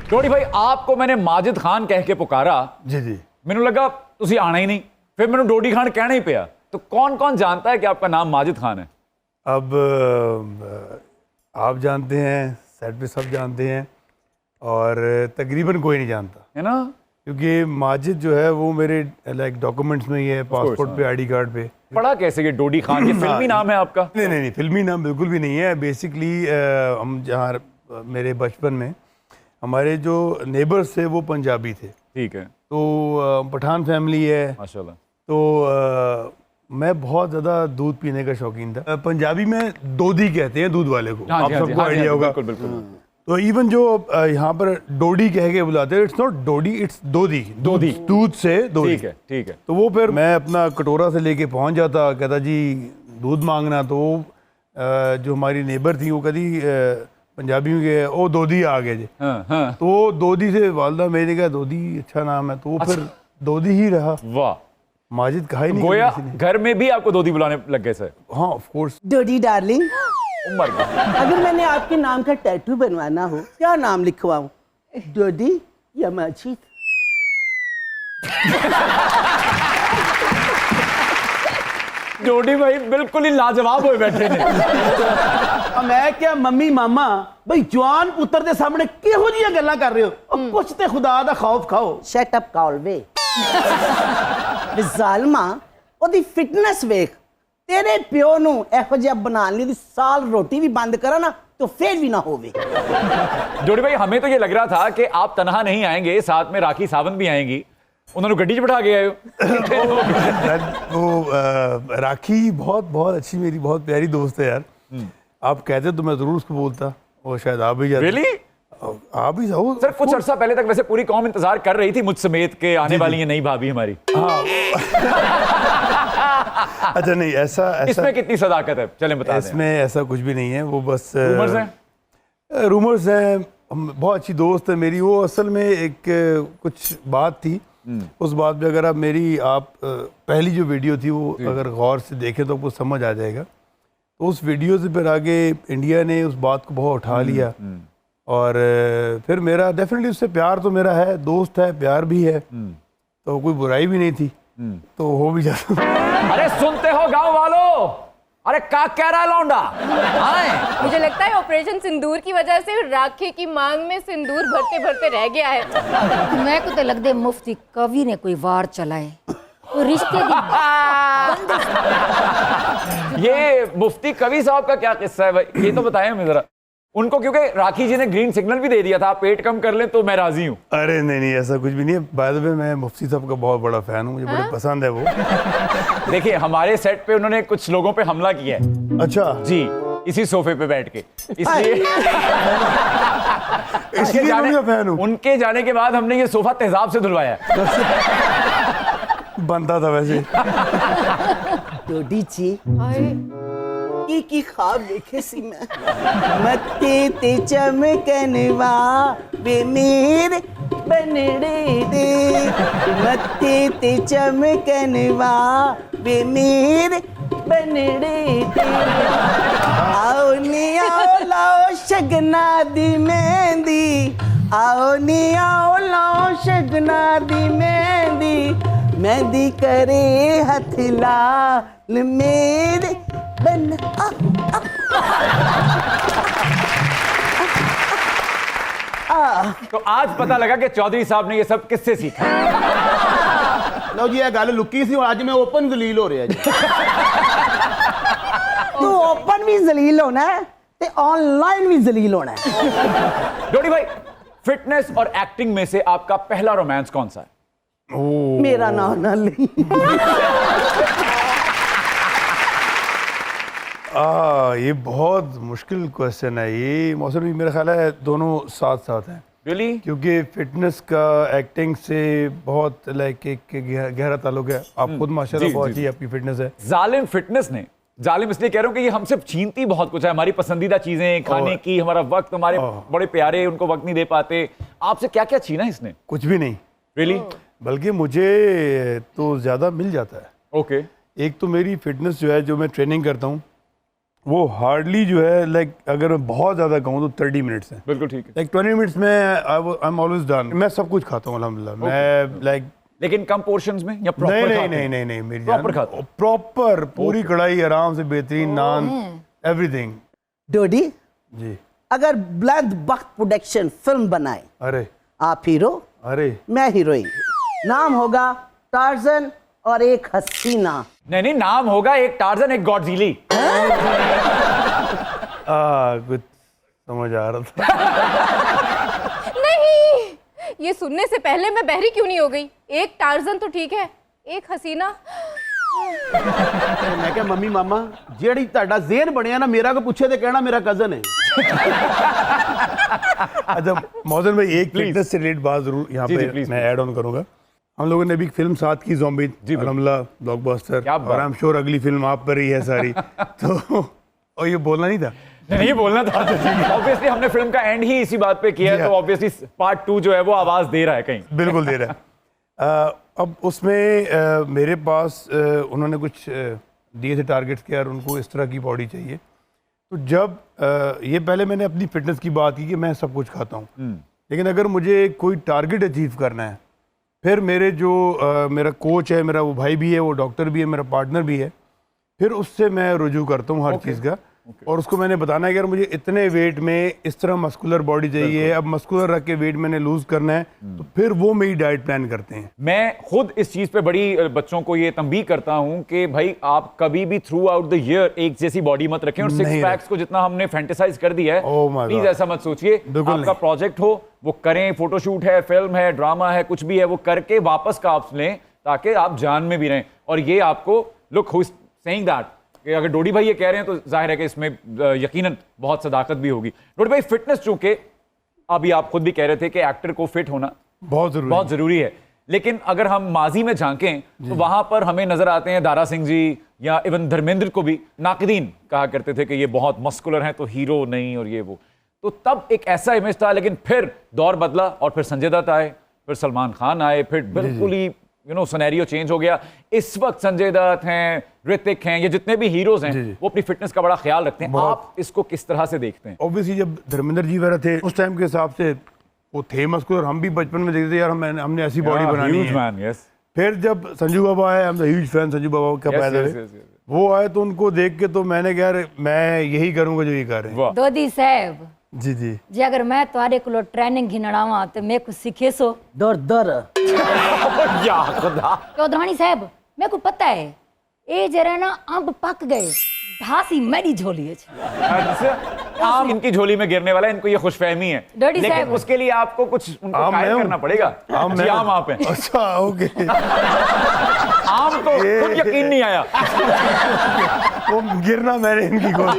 डोडी भाई आपको मैंने माजिद खान कह के पुकारा जी जी, मैनू लगा तुसी आना ही नहीं, फिर मैनू डोडी खान कहना ही पिया। तो कौन कौन जानता है कि आपका नाम माजिद खान है? अब आप जानते हैं, सेट पे सब जानते हैं, और तकरीबन कोई नहीं जानता है ना। क्योंकि माजिद जो है वो मेरे लाइक डॉक्यूमेंट्स में ही है, पासपोर्ट पे, आईडी कार्ड पे। पढ़ा कैसे ये डोडी खान? ये फिल्मी नाम है आपका? नहीं नहीं नहीं, फिल्मी नाम बिल्कुल भी नहीं है। बेसिकली हम जहाँ मेरे बचपन में हमारे जो नेबर्स थे वो पंजाबी थे। ठीक है। तो पठान फैमिली है माशाल्लाह। तो मैं बहुत ज़्यादा दूध पीने का शौकीन था। पंजाबी में दोधी कहते हैं दूध वाले को, आप सबको आइडिया होगा। बिल्कुल बिल्कुल। तो इवन जो यहाँ पर डोडी कह के बुलाते हैं, इट्स नॉट डोडी, इट्स दोधी। दोधी, दूध से दोधी। ठीक है ठीक है। तो वो फिर मैं अपना कटोरा से लेके पहुँच जाता, कहता जी दूध मांगना। तो जो हमारी नेबर थी वो कहती पंजाबी में गए, ओ दोधी आ गए जी। हाँ, हाँ। तो दोधी से वालदा मेरे कहा दोधी अच्छा नाम है, तो वो फिर दोधी ही रहा। वाह, माजिद कहा ही नहीं गोया किसी ने। घर में भी आपको दोधी बुलाने लग गए सर? हाँ of course. Dodi darling, Umar का। अगर मैंने आपके नाम का टैटू बनवाना हो, क्या नाम लिखवाऊं? डोडी या माजिद? डोडी भाई बिल्कुल ही लाजवाब हुए बैठे ने। मैं क्या मम्मी मामा भाई जवान पुत्र दे सामने किहो जिहियां गल्लां कर रहे हो? कुछ ते खुदा दा खौफ खाओ। Shut up कालवे। ਜ਼ਾਲਮਾ ਉਹਦੀ ਫਿਟਨੈਸ ਵੇਖ। तेरे प्यो ਨੂੰ ਇਹੋ ਜਿਹਾ ਬਣਾਉਣ ਲਈ साल रोटी भी बंद करा ना तो फिर भी ना होवे। डोडी भाई हमें तो ये लग रहा था कि आप तनहा नहीं आएंगे, साथ में राखी सावंत भी आएंगी। उन्होंने गड्डी च बिठा के आए हो। वो राखी बहुत बहुत अच्छी, मेरी बहुत प्यारी दोस्त है यार। आप कहते तो मैं जरूर उसको बोलता, और शायद आप भी जाते। Really? आप भी जाओ सर कुछ अर्सा पहले तक वैसे पूरी कौम इंतजार कर रही थी मुझ समेत के आने वाली है नई भाभी हमारी। हाँ। अच्छा नहीं, ऐसा इसमें कितनी सदाकत है चलें बता दें। इसमें ऐसा कुछ भी नहीं है, वो बस रूमर्स हैं। रूमर्स हैं। बहुत अच्छी दोस्त है मेरी वो। असल में एक कुछ बात थी, उस बात पे अगर आप पहली जो वीडियो थी वो अगर गौर से देखें तो आपको समझ आ जाएगा। तो उस वीडियो से फिर आगे इंडिया ने उस बात को बहुत उठा लिया, और फिर मेरा डेफिनेटली उससे प्यार तो मेरा है, दोस्त है, प्यार भी है, तो कोई बुराई भी नहीं थी, तो हो भी जाता। अरे सुनते हो गांव वालों, अरे क्या कह रहा है लौंडा? मुझे लगता है ऑपरेशन सिंदूर की वजह से राखी की मांग में सिंदूर भरते भरते रह गया है। मैं को तो लगता है मुफ्ती कवि ने कोई वार चलाए, कोई रिश्ते ये मुफ्ती कवि साहब का क्या किस्सा है भाई, ये तो बताएं हमें जरा। उनको क्योंकि राखी जी ने ग्रीन सिग्नल भी दे दिया था, आप पेट कम कर लें तो मैं राजी हूँ। अरे नहीं नहीं, ऐसा कुछ भी नहीं है। बाय द वे मैं मुफ्ती साहब का बहुत बड़ा फैन हूँ, मुझे बड़े पसंद है वो। देखिए हमारे सेट पे उन्होंने कुछ लोगों पे हमला किया है। अच्छा जी, इसी सोफे पे बैठ के, इसलिए उनके जाने के बाद हमने ये सोफा तेजाब से धुलवाया। बनता था वैसे। डोडी जी की ख्वाब देखे सी मत्ते ते चमकनवा वे मेरे बनड़े दे, मत्ते ते चमकनवा वे मेरे बनड़े दे। आओ नी आओ लाओ शगना दी मेहंदी, आओ नी आओ लाओ शगना दी मेहंदी, मेहंदी करे हथ लाल मेरे बन। तो आज पता लगा कि चौधरी साहब ने ये सब किससे सीखा। लो जी, ये गल लुकी सी, आज मैं ओपन जलील हो रहा जी। तू ओपन भी जलील होना है ते ऑनलाइन भी जलील होना है। डोडी भाई, फिटनेस और एक्टिंग में से आपका पहला रोमांस कौन सा है? मेरा नाम ना ले। ये बहुत मुश्किल क्वेश्चन है ये मौसम भी। मेरा ख्याल है दोनों साथ साथ हैं। Really? क्योंकि फिटनेस का एक्टिंग से बहुत लाइक एक गहरा ताल्लुक है। आप खुद माशाल्लाह बहुत अच्छी आपकी फिटनेस है। जालिम फिटनेस ने, जालिम इसलिए कह रहा हूं कि ये हमसे छीनती बहुत कुछ है, हमारी पसंदीदा चीजें खाने की, हमारा वक्त, हमारे बड़े प्यारे उनको वक्त नहीं दे पाते। आपसे क्या क्या छीना इसने? कुछ भी नहीं। Really? बल्कि मुझे तो ज़्यादा मिल जाता है। ओके। एक तो मेरी फिटनेस जो है, जो मैं ट्रेनिंग करता हूँ वो हार्डली जो है लाइक अगर मैं बहुत ज़्यादा कहूँ तो 30 मिनट्स है। बिल्कुल ठीक है। लाइक 20 मिनट्स में आई एम ऑलवेज डन। मैं सब कुछ खाता हूँ अल्हम्दुलिल्लाह। मैं लाइक लेकिन कम पोर्शंस में या प्रॉपर नहीं खाते नहीं हैं? नहीं नहीं मेरी Proper खाते हो? प्रॉपर पूरी कढ़ाई आराम से बेहतरीन नान एवरीथिंग। डोडी, जी अगर बुलंद बख्त प्रोडक्शन फिल्म बनाए, अरे आप हीरो, अरे मैं हीरोइन, नाम होगा टार्जन और एक हसीना। नहीं नहीं, नाम होगा एक टार्जन एक गॉडजिली। कुछ समझ आ रहा था। नहीं, ये सुनने से पहले मैं बहरी क्यों नहीं हो गई? एक टार्जन तो ठीक है, एक हसीना। मैं क्या मम्मी मामा जेड़ी ਤੁਹਾਡਾ ज़हन ਬਣਿਆ ना मेरा को पूछे तो कहना मेरा कजन है। अच्छा मौजन भाई, एक फिटनेस से रिलेटेड बात जरूर यहाँ जी, पे please, मैं ऐड ऑन करूंगा। हम लोगों ने अभी एक फिल्म साथ की ज़ॉम्बी, अल्हम्दुलिल्लाह ब्लॉकबस्टर, क्या बात। और आई एम श्योर अगली फिल्म आप पर ही है सारी। तो और ये बोलना नहीं था। नहीं, ये बोलना था। ऑब्वियसली हमने फिल्म का एंड ही इसी बात पे किया है, जी तो हाँ। ऑब्वियसली पार्ट 2 जो है वो आवाज दे रहा है कहीं। बिल्कुल दे रहा है। अब उसमें मेरे पास उन्होंने कुछ दिए थे टारगेट्स के, यार उनको इस तरह की बॉडी चाहिए। तो जब ये पहले मैंने अपनी फिटनेस की बात की कि मैं सब कुछ खाता हूँ, लेकिन अगर मुझे कोई टारगेट अचीव करना है, फिर मेरे जो मेरा कोच है, मेरा वो भाई भी है, वो डॉक्टर भी है, मेरा पार्टनर भी है, फिर उससे मैं रुजू करता हूँ हर चीज़ का। और उसको मैंने बताना है कि यार मुझे इतने वेट में इस तरह मस्कुलर बॉडी चाहिए, अब मस्कुलर रख के वेट मैंने लूज करना है, तो फिर वो मेरी डाइट प्लान करते हैं। मैं खुद इस चीज पे बड़ी बच्चों को ये तंबीह करता हूं कि भाई आप कभी भी थ्रू आउट द ईयर एक जैसी बॉडी मत रखें, और सिक्स नहीं पैक्स को जितना हमने फैंटेसाइज कर दिया है, Oh my प्लीज God। ऐसा मत सोचिए। बिल्कुल आपका नहीं। प्रोजेक्ट हो वो करें, फोटोशूट है, फिल्म है, ड्रामा है, कुछ भी है वो करके वापस का आप लें, ताकि आप जान में भी रहें। और ये आपको look who is saying that कि अगर डोडी भाई ये कह रहे हैं तो जाहिर है कि इसमें यकीनन बहुत सदाकत भी होगी। डोडी भाई, फिटनेस चूंकि अभी आप खुद भी कह रहे थे कि एक्टर को फिट होना बहुत जरूरी है, लेकिन अगर हम माजी में झांकें तो वहां पर हमें नजर आते हैं दारा सिंह जी या इवन धर्मेंद्र को भी नाकदीन कहा करते थे कि ये बहुत मस्कुलर हैं तो हीरो नहीं और ये वो। तो तब एक ऐसा इमेज था, लेकिन फिर दौर बदला और फिर संजय दत्त आए, फिर सलमान खान आए, फिर बिल्कुल ही सिनेरियो चेंज हो गया। इस वक्त संजय दत्त हैं, ऋतिक हैं, ये जितने भी हीरोज हैं वो अपनी फिटनेस का बड़ा ख्याल रखते हैं। आप इसको किस तरह से देखते हैं? ऑब्वियसली जब धर्मेंद्र जी वगैरह थे उस टाइम के हिसाब से वो थे मस्कुलर, हम भी बचपन में देखते थे यार हमने ऐसी बॉडी बनानी Huge है। man, yes. फिर जब संजू बाबा आए, हम ह्यूज फैन संजू बाबा का Yes, पैदा yes, हुए। yes, yes. वो आए तो उनको देख के तो मैंने कहा यार मैं यही करूंगा जो ये कर रहे हैं। वाह। दोदी साहब जी जी जी, अगर मैं तुम्हारे को ट्रेनिंग घिनड़ावा तो मैं कुछ सीखे सो। दर दर या खुदा। चौधरानी साहब, मेरे को पता है ये जरा ना अंब पक गए, ढासी मेरी झोली है। अच्छा, आम इनकी झोली में गिरने वाला है, इनको ये खुशफहमी है, डोडी लेकिन साहब। उसके लिए आपको कुछ उनको आम कायल मैं हूं। करना पड़ेगा। जी, आम आप हैं। अच्छा ओके। आम तो खुद यकीन नहीं आया। वो गिरना मैंने इनकी गोद।